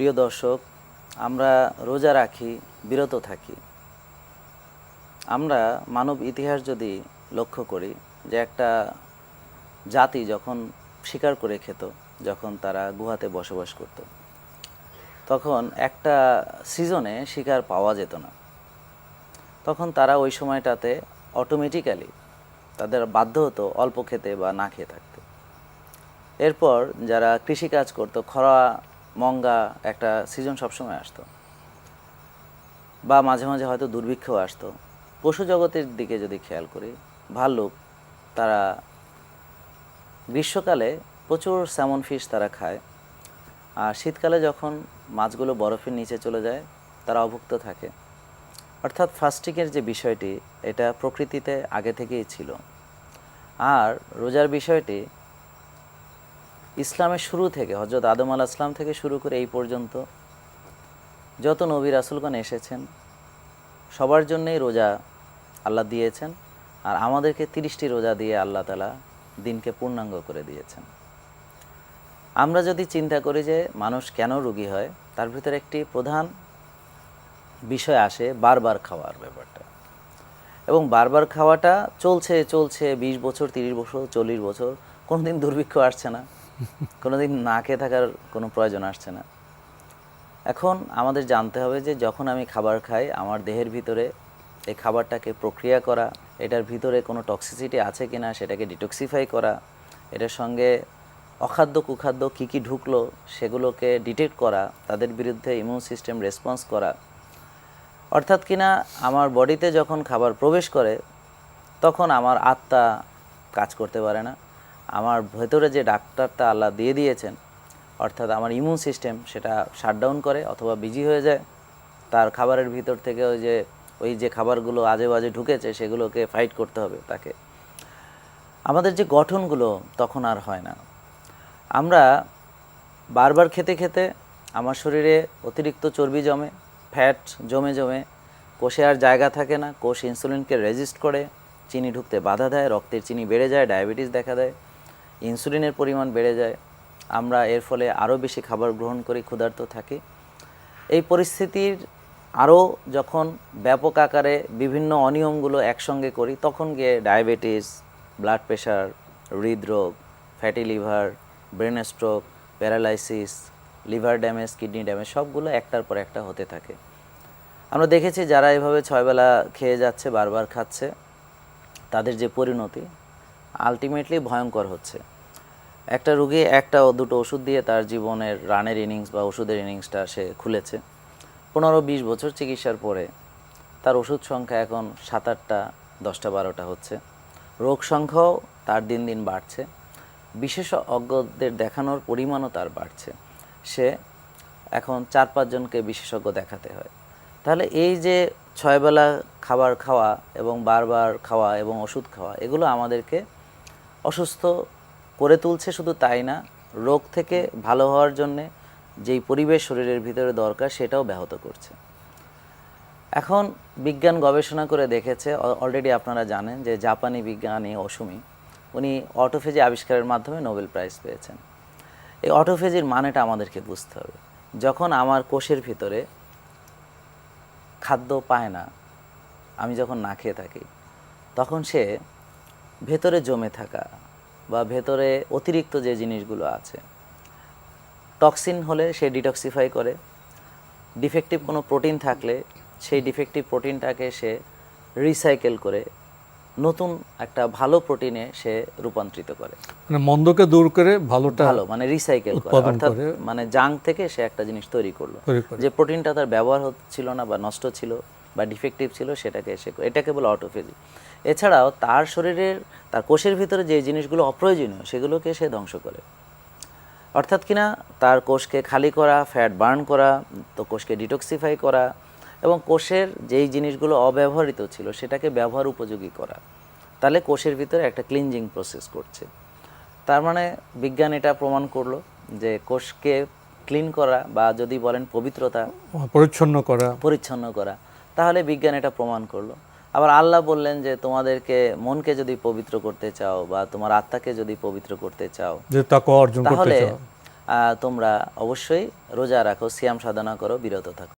প্রিয় দর্শক, আমরা রোজা রাখি, বিরত থাকি। আমরা মানব ইতিহাস যদি লক্ষ্য করি যে একটা জাতি যখন শিকার করে খেত, যখন তারা গুহাতে বসবাস করত, তখন একটা সিজনে শিকার পাওয়া যেত না। তখন তারা ওই সময়টাতে অটোমেটিক্যালি তাদের বাধ্য হতো অল্প খেতে বা না খেয়ে থাকতে। এরপর যারা কৃষিকাজ করতো, খরা মঙ্গা একটা সিজন সবসময় আসতো, বা মাঝে মাঝে হয়তো দুর্ভিক্ষও আসতো। পশু জগতের দিকে যদি খেয়াল করি, ভাল্লুক তারা গ্রীষ্মকালে প্রচুর স্যামন ফিশ তারা খায়, আর শীতকালে যখন মাছগুলো বরফের নিচে চলে যায় তারা অভুক্ত থাকে। অর্থাৎ ফাস্টিংয়ের যে বিষয়টি, এটা প্রকৃতিতে আগে থেকেই ছিল। আর রোজার বিষয়টি ইসলামের শুরু থেকে, হযরত আদম আলাইহিস সালাম থেকে শুরু করে এই পর্যন্ত যত নবী রাসূলগণ এসেছেন সবার জন্যই রোজা আল্লাহ দিয়েছেন। আর আমাদেরকে 30টি রোজা দিয়ে আল্লাহ তাআলা দিনকে পূর্ণাঙ্গ করে দিয়েছেন। আমরা যদি চিন্তা করি যে মানুষ কেন রোগী হয়, তার ভিতরে একটি প্রধান বিষয় আসে বারবার খাওয়ার ব্যাপারটা। এবং বারবার খাওয়াটা চলছে 20 বছর, 30 বছর, 40 বছর, কোনোদিন দুর্ভিক্ষ আসছে না, কোনোদিন না খেয়ে থাকার কোনো প্রয়োজন আসছে না। এখন আমাদের জানতে হবে যে যখন আমি খাবার খাই, আমার দেহের ভিতরে এই খাবারটাকে প্রক্রিয়া করা, এটার ভিতরে কোনো টক্সিসিটি আছে কিনা সেটাকে ডিটক্সিফাই করা, এটার সঙ্গে অখাদ্য কুখাদ্য কী কী ঢুকলো সেগুলোকে ডিটেক্ট করা, তাদের বিরুদ্ধে ইমিউন সিস্টেম রেসপন্স করা। অর্থাৎ কিনা আমার বডিতে যখন খাবার প্রবেশ করে তখন আমার আত্মা কাজ করতে পারে না, আমার ভেতরে যে ডাক্তারটা আল্লাহ দিয়ে দিয়েছেন অর্থাৎ আমার ইমিউন সিস্টেম সেটা শাটডাউন করে অথবা বিজি হয়ে যায়। তার খাবারের ভিতর থেকে ওই যে খাবারগুলো আজে বাজে ঢুকেছে সেগুলোকে ফাইট করতে হবে তাকে। আমাদের যে গঠনগুলো তখন আর হয় না। আমরা বারবার খেতে খেতে আমার শরীরে অতিরিক্ত চর্বি জমে, ফ্যাট জমে জমে কোষে আর জায়গা থাকে না, কোষ ইনসুলিনকে রেজিস্ট করে, চিনি ঢুকতে বাধা দেয়, রক্তের চিনি বেড়ে যায়, ডায়াবেটিস দেখা দেয়, ইনসুলিনের পরিমাণ বেড়ে যায়। আমরা এর ফলে আরও বেশি খাবার গ্রহণ করি, ক্ষুধার্ত থাকি। এই পরিস্থিতির আরও যখন ব্যাপক আকারে বিভিন্ন অনিয়মগুলো একসঙ্গে করি, তখন গিয়ে ডায়াবেটিস, ব্লাড প্রেশার, হৃদরোগ, fatty liver, brain stroke, paralysis, liver damage, kidney damage সবগুলো একটার পর একটা হতে থাকে। আমরা দেখেছি যারা এভাবে 6 বেলা খেয়ে যাচ্ছে, বারবার খাচ্ছে, তাদের যে পরিণতি আলটিমেটলি ভয়ঙ্কর হচ্ছে। একটা রোগী একটা ও দুটো ওষুধ দিয়ে তার জীবনের রানের ইনিংস বা ওষুধের ইনিংসটা সে খুলেছে। 15-20 বছর চিকিৎসার পরে তার ওষুধ সংখ্যা এখন 7-8টা, 10টা-12টা হচ্ছে। রোগ সংখ্যাও তার দিন দিন বাড়ছে, বিশেষজ্ঞদের দেখানোর পরিমাণও তার বাড়ছে। সে এখন 4-5 জনকে বিশেষজ্ঞ দেখাতে হয়। তাহলে এই যে 6 বেলা খাবার খাওয়া এবং বারবার খাওয়া এবং ওষুধ খাওয়া, এগুলো আমাদেরকে অসুস্থ করে তুলছে। শুধু তাই না, রোগ থেকে ভালো হওয়ার জন্যে যেই পরিবেশ শরীরের ভিতরে দরকার সেটাও ব্যাহত করছে। এখন বিজ্ঞান গবেষণা করে দেখেছে, অলরেডি আপনারা জানেন যে জাপানি বিজ্ঞানী ওসুমি, উনি অটোফেজি আবিষ্কারের মাধ্যমে নোবেল প্রাইজ পেয়েছেন। এই অটোফেজির মানেটা আমাদেরকে বুঝতে হবে। যখন আমার কোষের ভিতরে খাদ্য পায় না, আমি যখন না খেয়ে থাকি, তখন সে ভেতরে জমে থাকা বা ভেতরে অতিরিক্ত যে জিনিসগুলো আছে, টক্সিন হলে সে ডিটক্সিফাই করে, ডিফেক্টিভ কোনো প্রোটিন থাকলে সেই ডিফেক্টিভ প্রোটিনটাকে সে রিসাইকেল করে নতুন একটা ভালো প্রোটিনে সে রূপান্তরিত করে। মানে মন্দকে দূর করে ভালোটা ভালো মানে রিসাইকেল করে, অর্থাৎ মানে জাঙ্ক থেকে সে একটা জিনিস তৈরি করলো। যে প্রোটিনটা তার ব্যবহার হচ্ছিল না বা নষ্ট ছিল বা ডিফেক্টিভ ছিল, সেটাকে সে, এটাকে বলে অটোফেজি। এছাড়াও তার শরীরের, তার কোষের ভিতরে যে জিনিসগুলো অপ্রয়োজনীয় সেগুলোকে সে ধ্বংস করে। অর্থাৎ কিনা তার কোষকে খালি করা, ফ্যাট বার্ন করা, তো কোষকে ডিটক্সিফাই করা এবং কোষের যেই জিনিসগুলো অব্যবহৃত ছিল সেটাকে ব্যবহার উপযোগী করা। তাহলে কোষের ভিতরে একটা ক্লিনজিং প্রসেস করছে। তার মানে বিজ্ঞান এটা প্রমাণ করলো যে কোষকে ক্লিন করা বা যদি বলেন পবিত্রতা, পরিচ্ছন্ন করা, তাহলে বিজ্ঞান এটা প্রমাণ করলো। আবার আল্লাহ বললেন যে তোমাদেরকে মনকে যদি পবিত্র করতে চাও বা তোমার আত্মাকে যদি পবিত্র করতে চাও, তাহলে তোমরা অবশ্যই রোজা রাখো, সিয়াম সাধনা করো, বিরত থাকো।